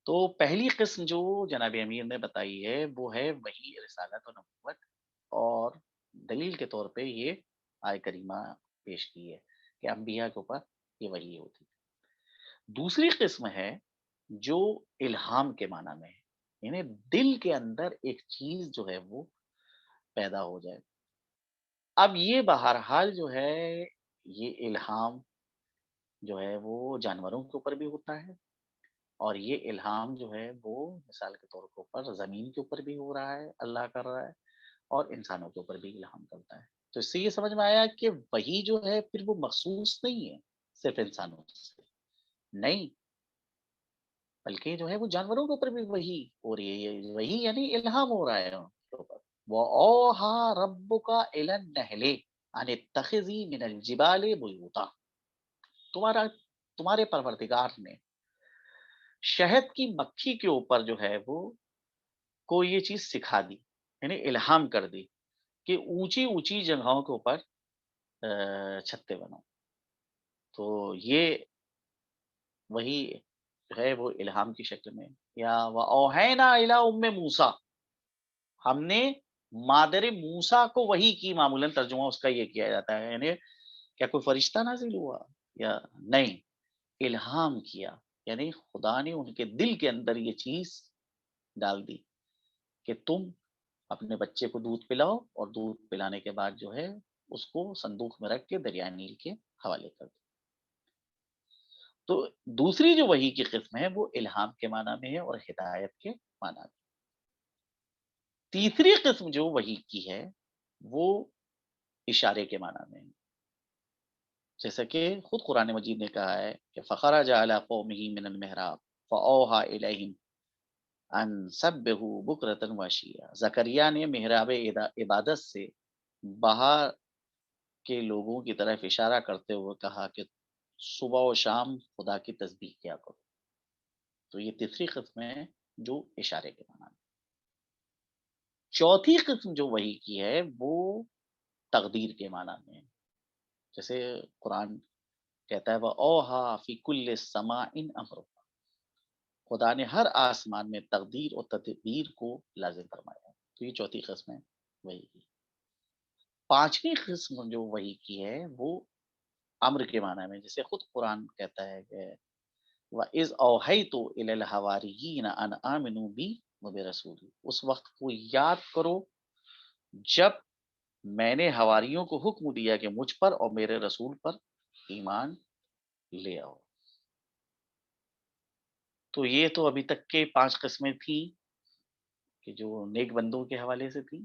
تو پہلی قسم جو جناب امیر نے بتائی ہے وہ ہے وحی رسالت و نبوت، اور دلیل کے طور پہ یہ آیہ کریمہ پیش کی ہے کہ انبیاء کے اوپر یہ وحی ہوتی ہے۔ دوسری قسم ہے جو الہام کے معنی میں ہے، یعنی دل کے اندر ایک چیز جو ہے وہ پیدا ہو جائے۔ اب یہ بہرحال جو ہے یہ الہام جو ہے وہ جانوروں کے اوپر بھی ہوتا ہے، اور یہ الہام جو ہے وہ مثال کے طور کے اوپر زمین کے اوپر بھی ہو رہا ہے، اللہ کر رہا ہے، اور انسانوں کے اوپر بھی الہام کرتا ہے۔ تو اس سے یہ سمجھ میں آیا کہ وہی جو ہے پھر وہ مخصوص نہیں ہے صرف انسانوں سے، نہیں، بلکہ جو ہے وہ جانوروں کے اوپر بھی وہی ہو رہی ہے، یہ وہی یعنی الہام ہو رہا ہے ان کے اوپر۔ وَأَوْحَىٰ رَبُّكَ إِلَى النَّحْلِ أَنِ اتَّخِذِي مِنَ الْجِبَالِ بُيُوتًا، تمہارا تمہارے پروردگار نے شہد کی مکھی کے اوپر جو ہے وہ کو یہ چیز سکھا دی، یعنی الہام کر دی کہ اونچی اونچی جگہوں کے اوپر چھتے بناؤ۔ تو یہ وہی ہے وہ الہام کی شکل میں، یا وَأَوْحَيْنَا إِلَىٰ أُمِّ مُوسَىٰ، ہم نے مادر موسیٰ کو وحی کی، معمولاً ترجمہ اس کا یہ کیا جاتا ہے، یعنی کیا کوئی فرشتہ نازل ہوا یا نہیں، الہام کیا، یعنی خدا نے ان کے دل کے اندر یہ چیز ڈال دی کہ تم اپنے بچے کو دودھ پلاؤ، اور دودھ پلانے کے بعد جو ہے اس کو صندوق میں رکھ کے دریائے نیل کے حوالے کر دو۔ تو دوسری جو وحی کی قسم ہے وہ الہام کے معنی میں ہے اور ہدایت کے معنی میں۔ تیسری قسم جو وحی کی ہے وہ اشارے کے معنی میں ہے، جیسا کہ خود قرآن مجید نے کہا ہے کہ فخرج علی قومہ من المحراب فاوحى الیہم ان سبحوا بکرۃ وعشیا، زکریا نے محراب عبادت سے باہر کے لوگوں کی طرف اشارہ کرتے ہوئے کہا کہ صبح و شام خدا کی تسبیح کیا کرو۔ تو یہ تیسری قسم ہے جو اشارے کے معنی میں۔ چوتھی قسم جو وحی کی ہے وہ تقدیر کے معنی میں ہے، جیسے قرآن کہتا ہے وہ اوہا فی کل سماء امر، خدا نے ہر آسمان میں تقدیر اور تدبیر کو لازم فرمایا ہے۔ تو یہ چوتھی قسم ہے وحی کی۔ پانچویں قسم جو وحی کی ہے وہ امر کے معنی میں، جیسے خود قرآن کہتا ہے کہ وَإِذْ أَوْحَيْتُ إِلَى الْحَوَارِيِّينَ أَنْ آمِنُوا بِي وَبِرَسُولِي، اس وقت کو یاد کرو جب میں نے حواریوں کو حکم دیا کہ مجھ پر اور میرے رسول پر ایمان لے آؤ۔ تو یہ تو ابھی تک کے 5 قسمیں تھیں کہ جو نیک بندوں کے حوالے سے تھی۔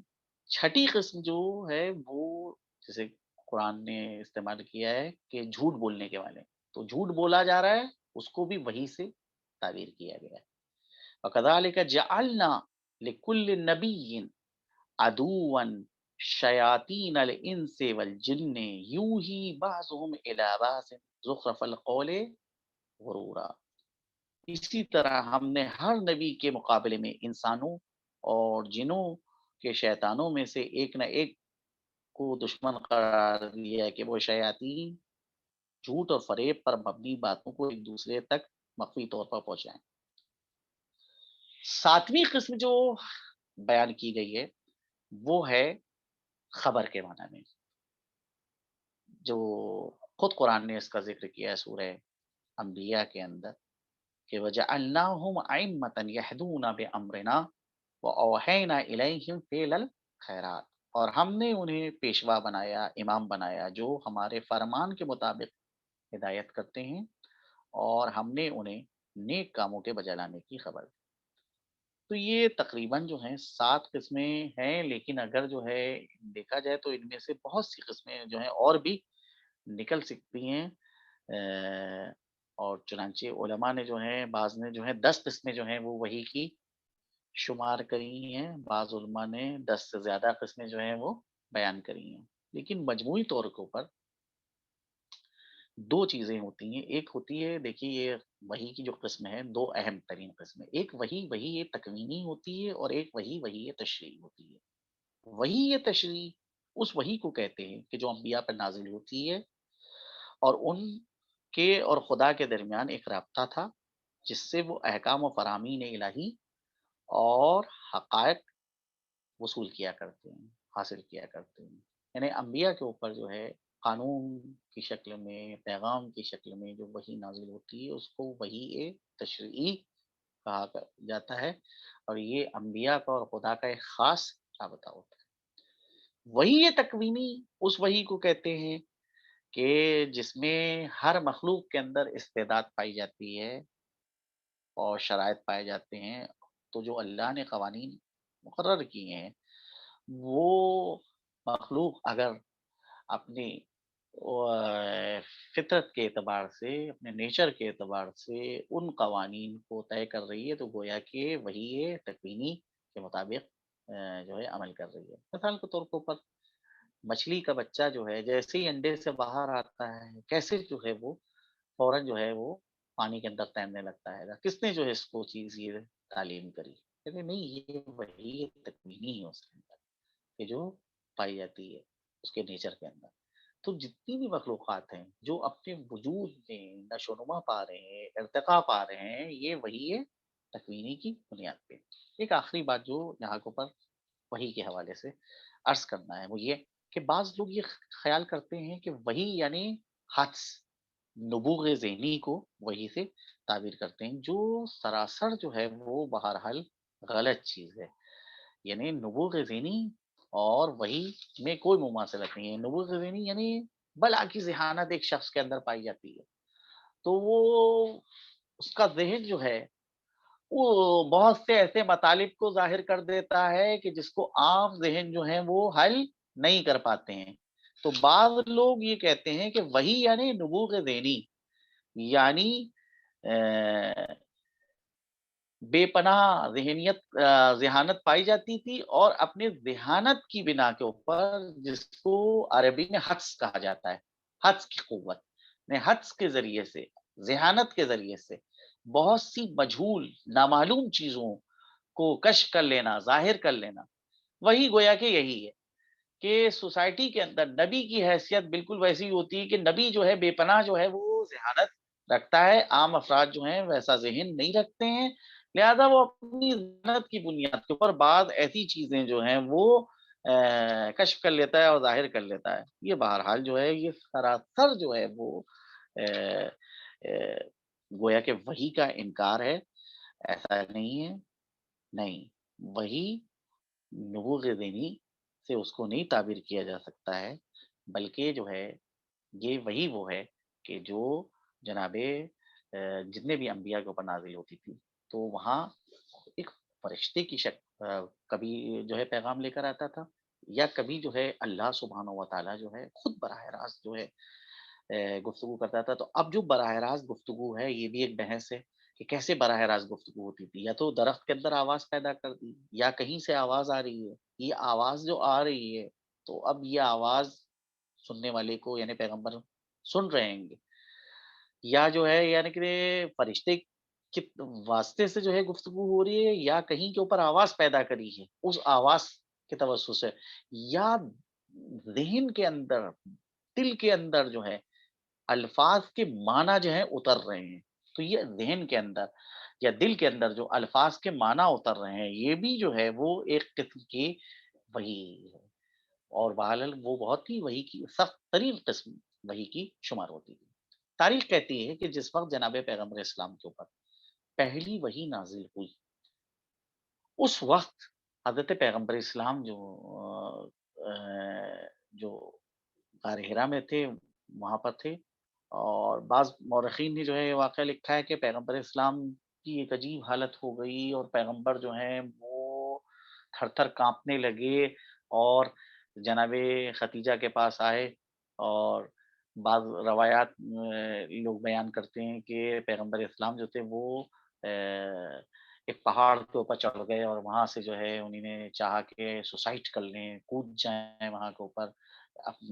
چھٹی قسم جو ہے وہ جیسے قرآن نے استعمال کیا ہے کہ جھوٹ بولنے کے والے، تو جھوٹ بولا جا رہا ہے اس کو بھی وحی سے تعبیر کیا گیا ہے۔ وَكَذَلِكَ جَعَلْنَا لِكُلِّ نَبِيٍّ عَدُوًّا شَيَاطِينَ الْإِنسِ وَالْجِنِّ يُوحِي بَعْضُهُمْ إِلَىٰ بَعْضٍ زُخْرُفَ الْقَوْلِ غُرُورًا، اسی طرح ہم نے ہر نبی کے مقابلے میں انسانوں اور جنوں کے شیطانوں میں سے ایک نہ ایک کو دشمن قرار دیا ہے کہ وہ شیاطین جھوٹ اور فریب پر مبنی باتوں کو ایک دوسرے تک مخفی طور پر پہنچائیں۔ 7ویں قسم جو بیان کی گئی ہے وہ ہے خبر کے معنی میں، جو خود قرآن نے اس کا ذکر کیا ہے سورہ انبیاء کے اندر کہ وَجَعَلْنَاهُمْ أَئِمَّةً يَهْدُونَ بِأَمْرِنَا وَأَوْحَيْنَا إِلَيْهِمْ فِعْلَ الْخَيْرَاتِ، اور ہم نے انہیں پیشوا بنایا، امام بنایا جو ہمارے فرمان کے مطابق ہدایت کرتے ہیں، اور ہم نے انہیں نیک کاموں کے بجا لانے کی خبر دی۔ تو یہ تقریباً جو ہیں 7 قسمیں ہیں، لیکن اگر جو ہے دیکھا جائے تو ان میں سے بہت سی قسمیں جو ہیں اور بھی نکل سکتی ہیں، اور چنانچہ علماء نے جو ہیں بعض نے جو ہے 10 قسمیں جو ہیں وہ وحی کی شمار کری ہیں، بعض علماء نے 10 سے زیادہ قسمیں جو ہیں وہ بیان کری ہیں، لیکن مجموعی طور کے اوپر 2 چیزیں ہوتی ہیں، ایک ہوتی ہے دیکھیے یہ وحی کی جو قسم ہے 2 اہم ترین قسمیں، ایک وحی یہ تکوینی ہوتی ہے، اور ایک وحی یہ تشریعی ہوتی ہے۔ وحی یہ تشریع اس وحی کو کہتے ہیں کہ جو انبیاء پر نازل ہوتی ہے، اور ان کے اور خدا کے درمیان ایک رابطہ تھا جس سے وہ احکام و فرامین الہی اور حقائق وصول کیا کرتے ہیں، حاصل کیا کرتے ہیں۔ یعنی انبیاء کے اوپر جو ہے قانون کی شکل میں، پیغام کی شکل میں جو وحی نازل ہوتی ہے اس کو وحی تشریعی جاتا ہے، اور یہ انبیاء کا اور خدا کا ایک خاص رابطہ ہوتا ہے۔ وحی تکوینی اس وحی کو کہتے ہیں کہ جس میں ہر مخلوق کے اندر استعداد پائی جاتی ہے اور شرائط پائے جاتے ہیں، تو جو اللہ نے قوانین مقرر کیے ہیں وہ مخلوق اگر اپنی فطرت کے اعتبار سے، اپنے نیچر کے اعتبار سے ان قوانین کو طے کر رہی ہے تو گویا کہ وہی تکوینی کے مطابق جو ہے عمل کر رہی ہے۔ مثال کے طور کے اوپر مچھلی کا بچہ جو ہے جیسے ہی انڈے سے باہر آتا ہے کیسے جو ہے وہ فوراً جو ہے وہ پانی کے اندر تیرنے لگتا ہے، کس نے جو ہے اس کو چیز یہ تعلیم کری؟ کہتے نہیں، یہ وہی تکوینی ہے اس کے اندر کہ جو پائی جاتی ہے اس کے نیچر کے اندر۔ تو جتنی بھی مخلوقات ہیں جو اپنے وجود میں نشو و نما پا رہے ہیں، ارتقا پا رہے ہیں، یہ وہی ہے تکوینی کی بنیاد پہ۔ ایک آخری بات جو یہاں کے اوپر وحی کے حوالے سے عرض کرنا ہے وہ یہ کہ بعض لوگ یہ خیال کرتے ہیں کہ وحی یعنی حدس، نبوغ ذہنی کو وحی سے تعبیر کرتے ہیں، جو سراسر جو ہے وہ بہرحال غلط چیز ہے۔ یعنی نبوغ ذہنی اور وحی میں کوئی مماثلت نہیں ہے۔ نبوغ ذہنی یعنی بلا کی ذہانت ایک شخص کے اندر پائی جاتی ہے، تو وہ اس کا ذہن جو ہے وہ بہت سے ایسے مطالب کو ظاہر کر دیتا ہے کہ جس کو عام ذہن جو ہیں وہ حل نہیں کر پاتے ہیں۔ تو بعض لوگ یہ کہتے ہیں کہ وہی یعنی نبوغ ذہنی، یعنی بے پناہ ذہانت پائی جاتی تھی، اور اپنے ذہانت کی بنا کے اوپر جس کو عربی میں حدس کہا جاتا ہے، حدس کی قوت نے حدس کے ذریعے سے، ذہانت کے ذریعے سے بہت سی مجہول نامعلوم چیزوں کو کشف کر لینا، ظاہر کر لینا، وہی گویا کہ یہی ہے کہ سوسائٹی کے اندر نبی کی حیثیت بالکل ویسی ہوتی ہے کہ نبی جو ہے بے پناہ جو ہے وہ ذہانت رکھتا ہے، عام افراد جو ہیں ویسا ذہن نہیں رکھتے ہیں، لہذا وہ اپنی ذہانت کی بنیاد کے اوپر بعض ایسی چیزیں جو ہیں وہ کشف کر لیتا ہے اور ظاہر کر لیتا ہے۔ یہ بہرحال جو ہے یہ سراسر جو ہے وہ آ، آ، گویا کہ وحی کا انکار ہے، ایسا نہیں ہے، نہیں، وحی نبوغ ذہنی سے اس کو نہیں تعبیر کیا جا سکتا ہے، بلکہ جو ہے یہ وہی وہ ہے کہ جو جناب جتنے بھی انبیاء کے اوپر نازل ہوتی تھی تو وہاں ایک فرشتے کی کبھی جو ہے پیغام لے کر آتا تھا، یا کبھی جو ہے اللہ سبحانہ و تعالیٰ جو ہے خود براہ راست جو ہے گفتگو کرتا تھا۔ تو اب جو براہ راست گفتگو ہے یہ بھی ایک بحث ہے کہ کیسے براہ راست گفتگو ہوتی تھی، یا تو درخت کے اندر آواز پیدا کر دی یا کہیں سے آواز آ رہی ہے، یہ آواز جو آ رہی ہے تو اب یہ آواز سننے والے کو یعنی پیغمبر سن رہے ہیں گے، یا جو ہے یعنی کہ فرشتے کے واسطے سے جو ہے گفتگو ہو رہی ہے، یا کہیں کے اوپر آواز پیدا کری ہے اس آواز کے توسط سے، یا ذہن کے اندر، دل کے اندر جو ہے الفاظ کے معنی جو ہیں اتر رہے ہیں، تو یہ ذہن کے اندر۔ یا دل کے اندر جو الفاظ کے معنی اتر رہے ہیں، یہ بھی جو ہے وہ ایک قسم کی وحی ہے، اور بہرحال وہ بہت ہی وحی کی سخت ترین قسم وحی کی شمار ہوتی ہے۔ تاریخ کہتی ہے کہ جس وقت جناب پیغمبر اسلام کے اوپر پہلی وحی نازل ہوئی، اس وقت حضرت پیغمبر اسلام جو جو غار حرا میں تھے، وہاں پر تھے، اور بعض مورخین نے جو ہے یہ واقعہ لکھا ہے کہ پیغمبر اسلام کی ایک عجیب حالت ہو گئی اور پیغمبر جو ہیں وہ تھر-تھر کانپنے لگے، اور جناب ختیجہ کے پاس آئے، اور بعض روایات لوگ بیان کرتے ہیں کہ پیغمبر اسلام جو تھے وہ ایک پہاڑ کے اوپر چڑھ گئے، اور وہاں سے جو ہے انہوں نے چاہا کہ سوسائڈ کر لیں، کود جائیں وہاں کے اوپر،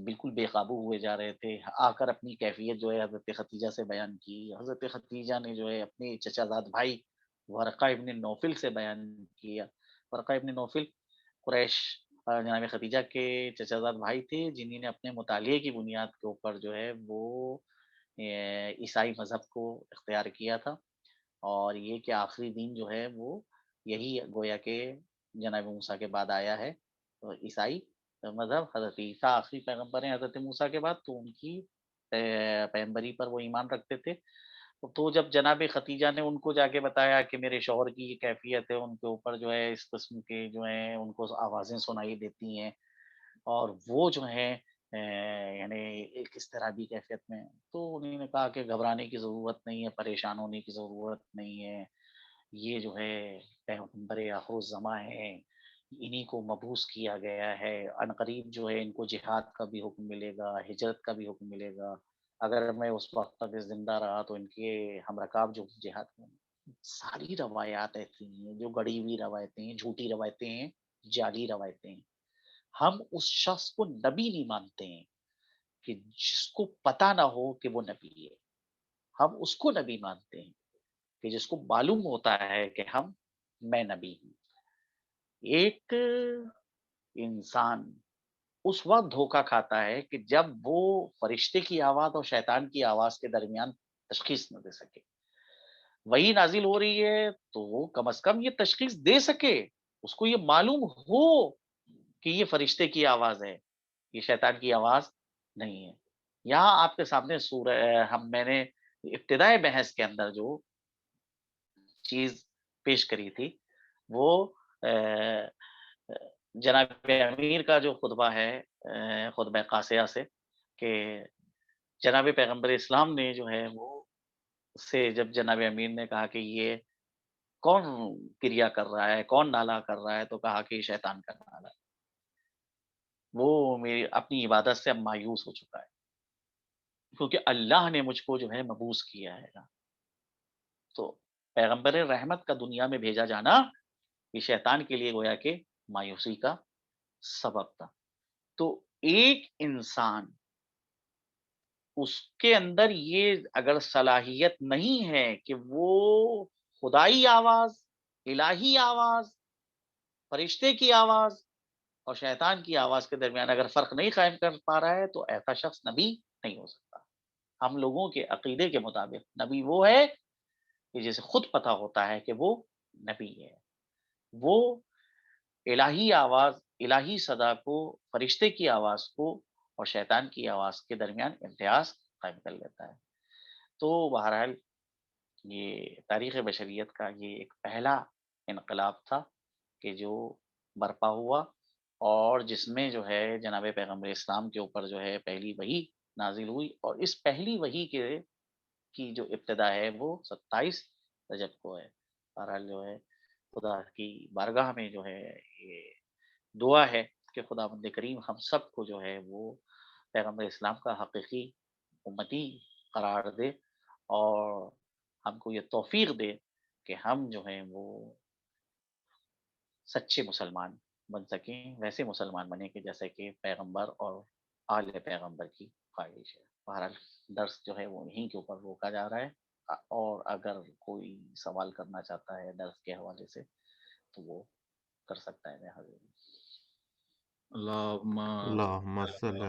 بالکل بے قابو ہوئے جا رہے تھے، آ کر اپنی کیفیت جو ہے حضرت ختیجہ سے بیان کی، حضرت ختیجہ نے جو ہے اپنے چچا زاد بھائی ورقہ ابن نوفل سے بیان کیا۔ ورقہ ابن نوفل قریش جناب ختیجہ کے چچا زاد بھائی تھے، جنہیں نے اپنے مطالعے کی بنیاد کے اوپر جو ہے وہ عیسائی مذہب کو اختیار کیا تھا، اور یہ کہ آخری دین جو ہے وہ یہی گویا کہ جناب موسیٰ کے بعد آیا ہے، عیسائی مذہب، حضرت عیسیٰ آخری پیغمبر ہیں حضرت موسیٰ کے بعد، تو ان کی پیغمبری پر وہ ایمان رکھتے تھے۔ تو جب جناب ختیجہ نے ان کو جا کے بتایا کہ میرے شوہر کی یہ کیفیت ہے، ان کے اوپر جو ہے اس قسم کے جو ہیں ان کو آوازیں سنائی دیتی ہیں، اور وہ جو ہیں یعنی ایک اضطرابی کیفیت میں ہیں، تو انہوں نے کہا کہ گھبرانے کی ضرورت نہیں ہے، پریشان ہونے کی ضرورت نہیں ہے، یہ جو ہے پیغمبر آخرالزماں ہیں، انہی کو مبعوث کیا گیا ہے، عنقریب جو ہے ان کو جہاد کا بھی حکم ملے گا، ہجرت کا بھی حکم ملے گا، اگر میں اس وقت تک زندہ رہا تو ان کے ہم رکاب جو جہاد کریں گے۔ ساری روایات ایسی ہیں جو گڑی ہوئی روایتیں ہیں، جھوٹی روایتیں ہیں، جعلی روایتیں ہیں۔ ہم اس شخص کو نبی نہیں مانتے ہیں کہ جس کو پتا نہ ہو کہ وہ نبی ہے، ہم اس کو نبی مانتے ہیں کہ جس کو معلوم ہوتا ہے کہ میں نبی ہوں۔ ایک انسان اس وقت دھوکا کھاتا ہے کہ جب وہ فرشتے کی آواز اور شیطان کی آواز کے درمیان تشخیص نہ دے سکے۔ وہی نازل ہو رہی ہے تو وہ کم از کم یہ تشخیص دے سکے، اس کو یہ معلوم ہو کہ یہ فرشتے کی آواز ہے، یہ شیطان کی آواز نہیں ہے۔ یہاں آپ کے سامنے میں نے ابتدائے بحث کے اندر جو چیز پیش کری تھی وہ جناب امیر کا جو خطبہ ہے، خطبہ قاصیہ سے، کہ جناب پیغمبر اسلام نے جو ہے وہ سے جب جناب امیر نے کہا کہ یہ کون کریا کر رہا ہے، کون نالا کر رہا ہے، تو کہا کہ یہ شیطان کا نالا ہے، وہ میری اپنی عبادت سے اب مایوس ہو چکا ہے، کیونکہ اللہ نے مجھ کو جو ہے مبعوث کیا ہے نا، تو پیغمبر رحمت کا دنیا میں بھیجا جانا یہ شیطان کے لیے گویا کہ مایوسی کا سبب تھا۔ تو ایک انسان اس کے اندر یہ اگر صلاحیت نہیں ہے کہ وہ خدائی آواز، الہی آواز، فرشتے کی آواز اور شیطان کی آواز کے درمیان اگر فرق نہیں قائم کر پا رہا ہے تو ایسا شخص نبی نہیں ہو سکتا۔ ہم لوگوں کے عقیدے کے مطابق نبی وہ ہے کہ جسے خود پتا ہوتا ہے کہ وہ نبی ہے، وہ الہی آواز، الہی صدا کو، فرشتے کی آواز کو اور شیطان کی آواز کے درمیان امتیاز قائم کر لیتا ہے۔ تو بہرحال یہ تاریخ بشریت کا یہ ایک پہلا انقلاب تھا کہ جو برپا ہوا، اور جس میں جو ہے جناب پیغمبر اسلام کے اوپر جو ہے پہلی وحی نازل ہوئی، اور اس پہلی وحی کی جو ابتدا ہے وہ 27 رجب کو ہے۔ بہرحال جو ہے خدا کی بارگاہ میں جو ہے یہ دعا ہے کہ خداوند کریم ہم سب کو جو ہے وہ پیغمبر اسلام کا حقیقی امتی قرار دے، اور ہم کو یہ توفیق دے کہ ہم جو ہیں وہ سچے مسلمان بن سکیں، ویسے مسلمان بنیں کہ جیسے کہ پیغمبر اور آل پیغمبر کی خواہش ہے۔ بہرحال درس جو ہے وہ یہیں کے اوپر روکا جا رہا ہے، اور اگر کوئی سوال کرنا چاہتا ہے درس کے حوالے سے تو وہ کر سکتا ہے، میں حاضر ہوں۔ اللہم اللہم صل